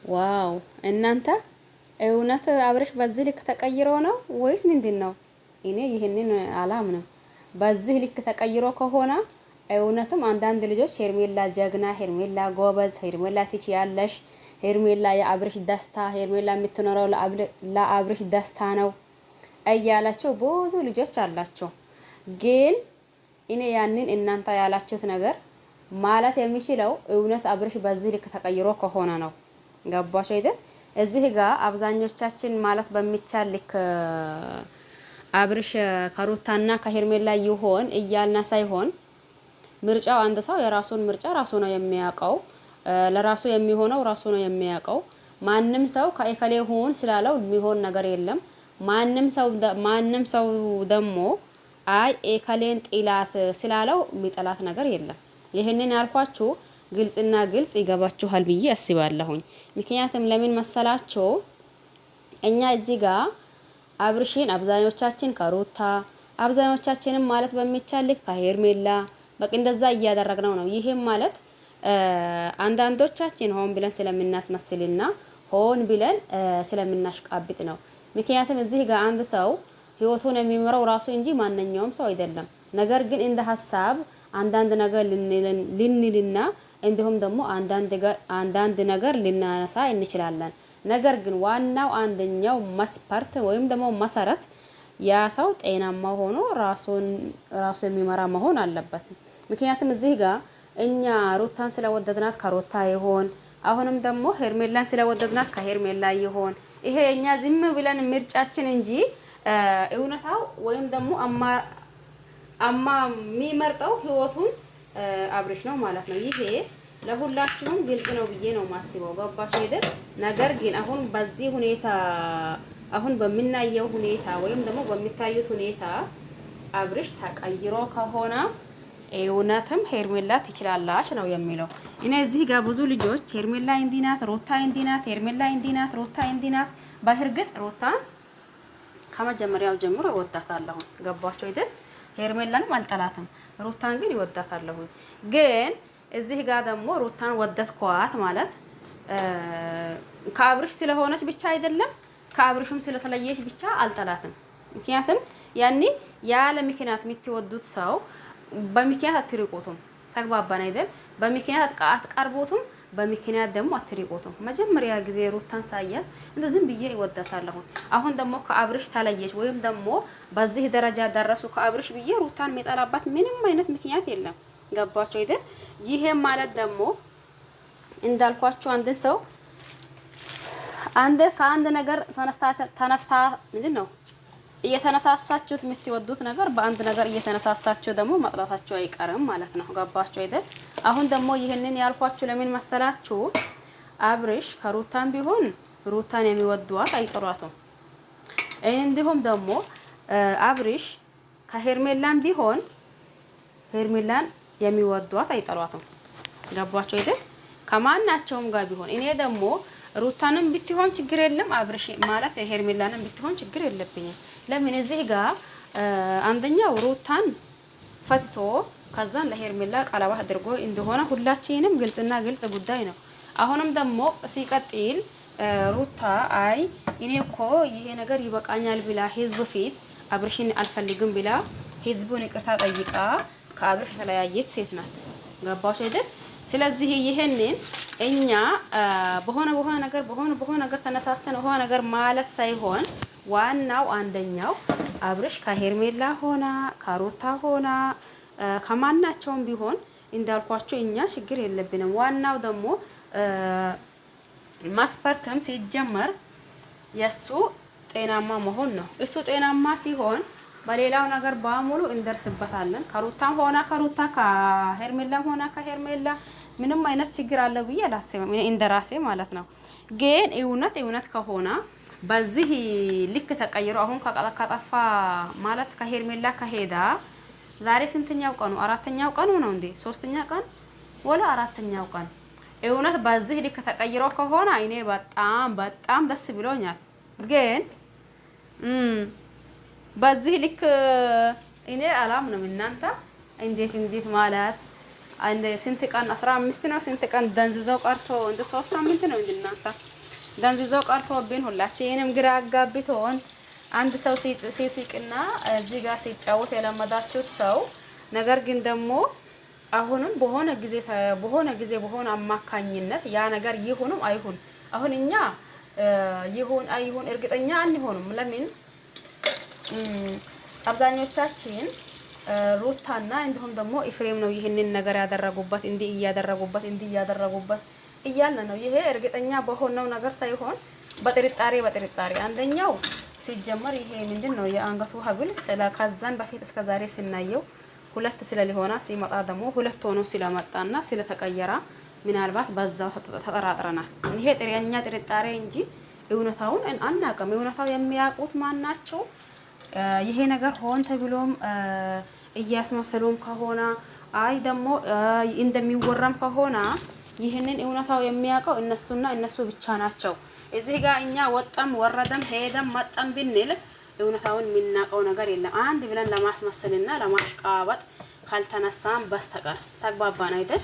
ዋው እናንተ እውነት አብርሽ በዚህ ልክ ተቀይሮ ነው ወይስ ምንድነው? እኔ ይሄንን አላምንም። በዚህ ልክ ተቀይሮ ከሆነ እውነትም አንዳንድ ልጆች ሄርሜላ ጀግና፣ ሄርሜላ ጎበዝ፣ ሄርሜላ ትችያለሽ፣ ሄርሜላ የአብርሽ ደስታ፣ ሄርሜላ የምትኖረው ለአብርሽ ደስታ ነው እያላችሁ ብዙ ልጆች አላቸው። ግን እኔ ያንን እናንተ ያላችሁት ነገር ማለት የሚችለው እውነት አብርሽ በዚህ ልክ ተቀይሮ ከሆነ ነው። ገባችሁ አይደል? እዚህ ጋር አብዛኞቻችን ማለት በሚቻል ልክ አብርሽ ከሩታና ከሄርሜላ ይሆን እያልና ሳይሆን ምርጫው አንድ ሰው የራሱን ምርጫ ራሱ ነው የሚያውቀው። ለራሱ የሚሆነው ራሱ ነው የሚያውቀው። ማንም ሰው ከእከሌ ሁን ስላለው የሚሆን ነገር የለም። ማንም ሰው ደግሞ አይ እከሌን ጥላት ስላለው የሚጠላት ነገር የለም። ይህንን ያልኳችሁ ግልጽና ግልጽ ይገባችኋል ብዬ አስባለሁኝ። ምክንያቱም ለምን መሰላችሁ? እኛ እዚህ ጋር አብርሽን አብዛኞቻችን ከሩታ አብዛኞቻችንም ማለት በሚቻል ልክ ከሄርሜላ በቃ እንደዛ እያደረግነው ነው። ይሄም ማለት አንዳንዶቻችን ሆን ብለን ስለምናስመስልና ሆን ብለን ስለምናሽቃብጥ ነው። ምክንያቱም እዚህ ጋር አንድ ሰው ህይወቱን የሚመራው ራሱ እንጂ ማንኛውም ሰው አይደለም። ነገር ግን እንደ ሀሳብ አንዳንድ ነገር ልንልና እንዲሁም ደግሞ አንዳንድ ነገር ልናነሳ እንችላለን። ነገር ግን ዋናው አንደኛው መስፈርት ወይም ደግሞ መሰረት ያ ሰው ጤናማ ሆኖ ራሱ የሚመራ መሆን አለበት። ምክንያቱም እዚህ ጋር እኛ ሩታን ስለወደድናት ከሩታ ይሆን፣ አሁንም ደግሞ ሄርሜላን ስለወደድናት ከሄርሜላ ይሆን፣ ይሄ እኛ ዝም ብለን ምርጫችን እንጂ እውነታው ወይም ደግሞ የሚመርጠው ህይወቱን አብርሽ ነው ማለት ነው። ይሄ ለሁላችሁም ግልጽ ነው ብዬ ነው ማስበው። ገባችሁ አይደል? ነገር ግን አሁን በዚህ ሁኔታ አሁን በምናየው ሁኔታ ወይም ደግሞ በሚታዩት ሁኔታ አብርሽ ተቀይሮ ከሆነ እውነትም ሄርሜላ ትችላላች ነው የሚለው። እኔ እዚህ ጋር ብዙ ልጆች ሄርሜላ እንዲናት፣ ሩታ እንዲናት፣ ሄርሜላ እንዲናት፣ ሩታ እንዲናት። በእርግጥ ሩታን ከመጀመሪያው ጀምሮ እወዳታለሁ። ገባችሁ አይደል? ሄርሜላንም አልጠላትም፣ ሩታን ግን ይወዳታለሁ። ግን እዚህ ጋር ደግሞ ሩታን ወደድኳት ማለት ከአብርሽ ስለሆነች ብቻ አይደለም፣ ከአብርሽም ስለተለየች ብቻ አልጠላትም። ምክንያቱም ያኔ ያለ ምክንያት የምትወዱት ሰው በምክንያት አትሪቁቱም። ተግባባን አይደል? በምክንያት አትቀርቡትም፣ በምክንያት ደግሞ አትሪቁቱም። መጀመሪያ ጊዜ ሩታን ሳያት እንደ ዝም ብዬ ይወዳታለሁ። አሁን ደግሞ ከአብርሽ ተለየች ወይም ደግሞ በዚህ ደረጃ ደረሱ ከአብርሽ ብዬ ሩታን የሚጠላባት ምንም አይነት ምክንያት የለም። ገባችሁ አይደል? ይሄ ማለት ደግሞ እንዳልኳችሁ አንድ ሰው ከአንድ ነገር ተነስታ ምንድን ነው እየተነሳሳችሁት የምትወዱት ነገር በአንድ ነገር እየተነሳሳችሁ ደግሞ መጥላታችሁ አይቀርም ማለት ነው። ገባችሁ አይደል? አሁን ደግሞ ይህንን ያልኳችሁ ለምን መሰላችሁ? አብርሽ ከሩታን ቢሆን ሩታን የሚወዷት አይጥሯቱም። እንዲሁም ደግሞ አብርሽ ከሄርሜላን ቢሆን ሄርሜላን የሚወዷት አይጠሏትም። ገባችሁ አይደል? ከማናቸውም ጋር ቢሆን እኔ ደግሞ ሩታንም ብትሆን ችግር የለም፣ አብርሽ ማለት ሄርሜላንም ብትሆን ችግር የለብኝም። ለምን እዚህ ጋር አንደኛው ሩታን ፈትቶ ከዛን ለሄርሜላ ቀለበት አድርጎ እንደሆነ ሁላችንም ግልጽና ግልጽ ጉዳይ ነው። አሁንም ደግሞ ሲቀጥል ሩታ አይ እኔ እኮ ይሄ ነገር ይበቃኛል ብላ ህዝብ ፊት አብርሽን አልፈልግም ብላ ህዝቡን ይቅርታ ጠይቃ ከአብርሽ የተለያየች ሴት ናት። ገባሽ አይደል? ስለዚህ ይሄንን እኛ በሆነ ነገር ተነሳስተን በሆነ ነገር ማለት ሳይሆን ዋናው አንደኛው አብርሽ ከሄርሜላ ሆና ከሩታ ሆና ከማናቸውም ቢሆን እንዳልኳችሁ እኛ ችግር የለብንም። ዋናው ደግሞ ማስፈርተም ሲጀመር የሱ ጤናማ መሆን ነው። እሱ ጤናማ ሲሆን በሌላው ነገር በሙሉ እንደርስበታለን። ከሩታም ሆና ከሩታ ከሄርሜላም ሆና ከሄርሜላ ምንም አይነት ችግር አለ ብዬ አላስብም፣ እንደራሴ ማለት ነው። ግን እውነት ከሆነ በዚህ ልክ ተቀይሮ አሁን ከጠፋ ማለት ከሄርሜላ ከሄዳ ዛሬ ስንተኛው ቀኑ? አራተኛው ቀኑ ነው እንዴ? ሶስተኛ ቀን ወላ አራተኛው ቀን? እውነት በዚህ ልክ ተቀይሮ ከሆነ እኔ በጣም ደስ ብሎኛል። ግን በዚህ ልክ እኔ አላምንም። እናንተ እንዴት ማለት አንድ ስንት ቀን 15 ነው ስንት ቀን ደንዝዘው ቀርቶ እንደ 3 ሳምንት ነው እንድናታ ደንዝዘው ቀርቶብን ሁላችንም ግራ አጋብቶን አንድ ሰው ሲስቅና እዚህ ጋር ሲጫወት የለመዳችሁት ሰው ነገር ግን ደግሞ አሁንም በሆነ ጊዜ በሆነ አማካኝነት ያ ነገር ይሁንም አይሁን አሁን እኛ ይሁን አይሁን እርግጠኛ አንሆንም። ለምን አብዛኞቻችን ሩታና እንዲሁም ደግሞ ኢፍሬም ነው ይሄንን ነገር ያደረጉበት እንዲህ እያደረጉበት እያለ ነው። ይሄ እርግጠኛ በሆነው ነገር ሳይሆን በጥርጣሬ አንደኛው ሲጀመር ይሄ ምንድነው የአንገቱ ሀብል ከዛን በፊት እስከ ዛሬ ስናየው ሁለት ስለሊሆና ሲመጣ ደግሞ ሁለት ሆኖ ስለመጣና ስለተቀየረ ምናልባት በዛው ተጠራጥረናል። ይሄ ጥርጣሬ እንጂ እውነታውን አናውቅም። እውነታው የሚያውቁት ማናቸው? ይሄ ነገር ሆን ተብሎም እያስመሰሉም ከሆነ አይ ደግሞ እንደሚወራም ከሆነ ይህንን እውነታው የሚያውቀው እነሱና እነሱ ብቻ ናቸው። እዚህ ጋር እኛ ወጣም ወረደም ሄደም መጣም ብንል እውነታውን የምናውቀው ነገር የለም። አንድ ብለን ለማስመሰልና ለማሽቃበጥ ካልተነሳም በስተቀር ተግባባን አይደል?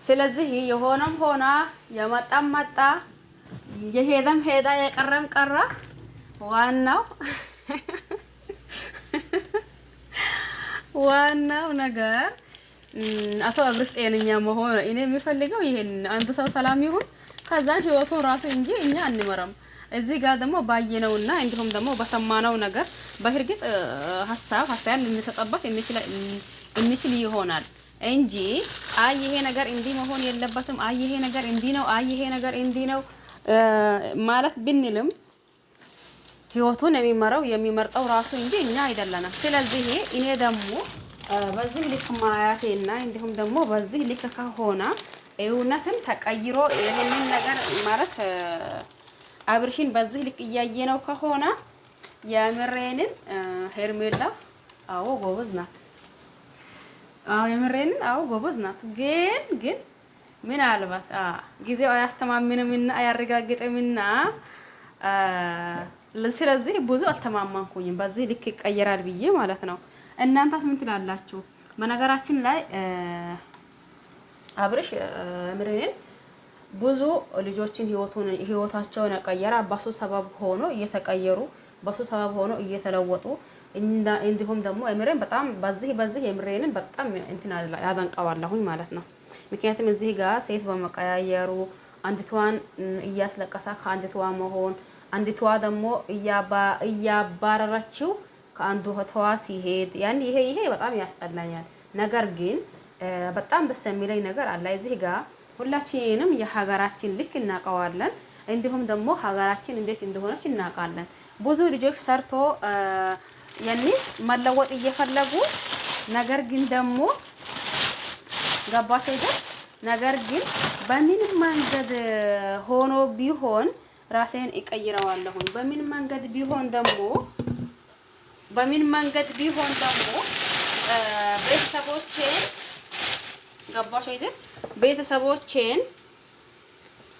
ስለዚህ የሆነም ሆና የመጣም መጣ የሄደም ሄዳ የቀረም ቀረ ዋናው ነገር አቶ አብርሽ ጤነኛ መሆን እኔ የሚፈልገው ይሄን አንድ ሰው ሰላም ይሁን ከዛን ህይወቱን ራሱ እንጂ እኛ አንመረም። እዚህ ጋር ደግሞ ባየነውና እንዲሁም ደግሞ በሰማነው ነገር በእርግጥ ሀሳብ ልንሰጠበት እንችል ይሆናል እንጂ አይ ይሄ ነገር እንዲህ መሆን የለበትም አይ ይሄ ነገር እንዲህ ነው አይ ይሄ ነገር እንዲህ ነው ማለት ብንልም ህይወቱን የሚመርጠው ራሱ እንጂ እኛ አይደለንም። ስለዚህ እኔ ደግሞ በዚህ ልክ ማያቴና እንዲሁም ደግሞ በዚህ ልክ ከሆነ እውነትም ተቀይሮ ይሄንን ነገር ማለት አብርሽን በዚህ ልክ እያየነው ከሆነ የምሬንን ሄርሜላ አዎ ጎበዝ ናት። የምሬንን አዎ ጎበዝ ናት። ግን ምናልባት ጊዜው አያስተማምንምና አያረጋግጥምና ስለዚህ ብዙ አልተማማንኩኝም በዚህ ልክ ይቀየራል ብዬ ማለት ነው። እናንተስ ምን ትላላችሁ? በነገራችን ላይ አብርሽ ምሬን ብዙ ልጆችን ህይወታቸውን ቀየራ በሱ ሰበብ ሆኖ እየተቀየሩ በሱ ሰበብ ሆኖ እየተለወጡ እንዲሁም ደግሞ ምሬን በጣም በዚህ የምሬንን በጣም እንትና ያደንቀዋለሁኝ ማለት ነው። ምክንያቱም እዚህ ጋር ሴት በመቀያየሩ አንዲቷን እያስለቀሳ ከአንዲቷ መሆን አንዲቷ ደግሞ እያባረረችው ከአንዱ ተዋ ሲሄድ ያን ይሄ በጣም ያስጠላኛል። ነገር ግን በጣም ደስ የሚለኝ ነገር አለ እዚህ ጋር ሁላችንም የሀገራችን ልክ እናውቀዋለን። እንዲሁም ደግሞ ሀገራችን እንዴት እንደሆነች እናውቃለን። ብዙ ልጆች ሰርቶ መለወጥ እየፈለጉ ነገር ግን ደግሞ ገባሽ አይደል? ነገር ግን በምን መንገድ ሆኖ ቢሆን ራሴን እቀይረዋለሁ። በምን መንገድ ቢሆን ደግሞ ቤተሰቦቼን ገባሽ አይደል? ቤተሰቦቼን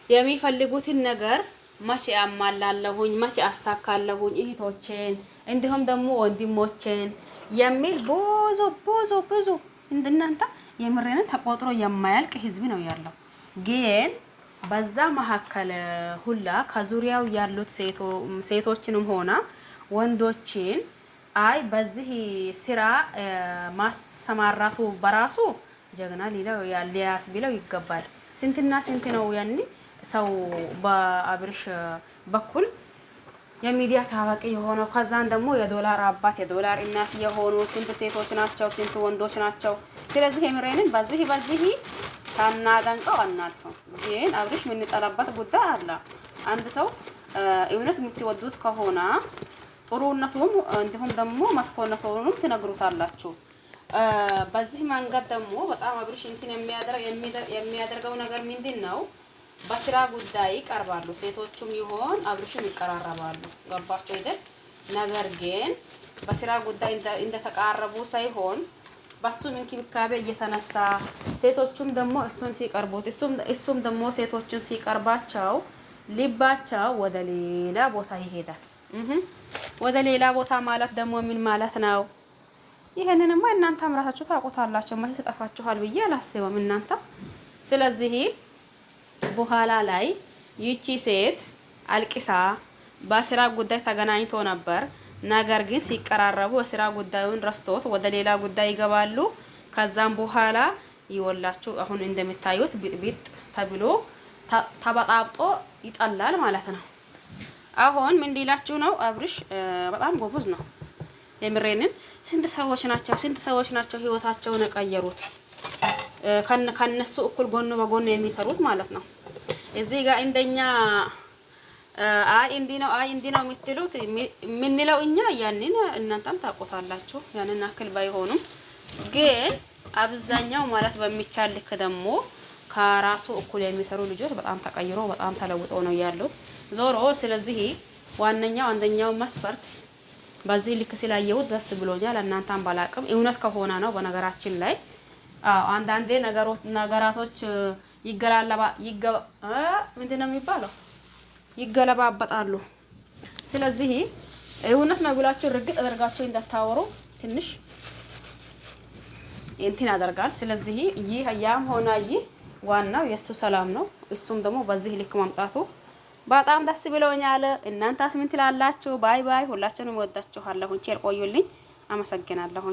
የሚፈልጉትን ነገር መቼ አሟላለሁኝ መቼ አሳካለሁኝ እህቶቼን እንዲሁም ደግሞ ወንድሞቼን የሚል ብዙ እንደናንተ የምሬንን ተቆጥሮ የማያልቅ ህዝብ ነው ያለው። ግን በዛ መካከል ሁላ ከዙሪያው ያሉት ሴቶችንም ሆና ወንዶችን አይ በዚህ ስራ ማሰማራቱ በራሱ ጀግና ሊያስብለው ይገባል። ስንትና ስንት ነው ያኔ ሰው በአብርሽ በኩል የሚዲያ ታዋቂ የሆነው ከዛን ደግሞ የዶላር አባት የዶላር እናት የሆኑ ስንት ሴቶች ናቸው፣ ስንት ወንዶች ናቸው። ስለዚህ የምሬንን በዚህ ሳናደንቀው አናልፈው። ግን አብርሽ የምንጠላበት ጉዳይ አለ። አንድ ሰው እውነት የምትወዱት ከሆነ ጥሩነቱም እንዲሁም ደግሞ መጥፎነቱንም ትነግሩታላችሁ። በዚህ መንገድ ደግሞ በጣም አብርሽ እንትን የሚያደርገው ነገር ምንድን ነው? በስራ ጉዳይ ይቀርባሉ። ሴቶቹም ይሆን አብርሽም ይቀራረባሉ። ገባችሁ አይደል? ነገር ግን በስራ ጉዳይ እንደተቃረቡ ሳይሆን በሱ እንክብካቤ እየተነሳ ሴቶቹም ደግሞ እሱን ሲቀርቡት እሱም ደግሞ ሴቶቹን ሲቀርባቸው ልባቸው ወደ ሌላ ቦታ ይሄዳል። ወደ ሌላ ቦታ ማለት ደግሞ ምን ማለት ነው? ይሄንንማ እናንተ አምራታችሁ ታውቁታላችሁ። መቼ ተጠፋችኋል ብዬ አላስብም እናንተ። ስለዚህ በኋላ ላይ ይቺ ሴት አልቂሳ በስራ ጉዳይ ተገናኝቶ ነበር። ነገር ግን ሲቀራረቡ የስራ ጉዳዩን ረስቶት ወደ ሌላ ጉዳይ ይገባሉ። ከዛም በኋላ ይወላችሁ አሁን እንደምታዩት ቢጥ ተብሎ ተበጣብጦ ይጠላል ማለት ነው። አሁን ምን ሊላችሁ ነው? አብርሽ በጣም ጎበዝ ነው። የምሬንን ስንት ሰዎች ናቸው ህይወታቸውን የቀየሩት ከነሱ እኩል ጎን በጎን የሚሰሩት ማለት ነው። እዚህ ጋር እንደኛ አይ እንዲህ ነው የምትሉት የምንለው እኛ ያንን እናንተም ታውቁታላችሁ። ያንን አክል ባይሆኑም ግን አብዛኛው ማለት በሚቻል ልክ ደግሞ ከራሱ እኩል የሚሰሩ ልጆች በጣም ተቀይሮ በጣም ተለውጠው ነው ያሉት ዞሮ። ስለዚህ ዋነኛው አንደኛው መስፈርት በዚህ ልክ ስላየሁት ደስ ብሎኛል። እናንተም ባላቅም እውነት ከሆነ ነው። በነገራችን ላይ አንዳንዴ ነገራቶች ምንድነው የሚባለው ይገለባበጣሉ። ስለዚህ እውነት ነው ብላችሁ ርግጥ አድርጋችሁ እንዳታወሩ ትንሽ እንትን ያደርጋል። ስለዚህ ይህ ያም ሆነ ይህ ዋናው የሱ ሰላም ነው። እሱም ደግሞ በዚህ ልክ ማምጣቱ በጣም ደስ ብሎኛል። እናንተስ ምን ትላላችሁ? ባይ ባይ። ሁላችንም ወዳችኋለሁ። ቸር ቆዩልኝ። አመሰግናለሁ።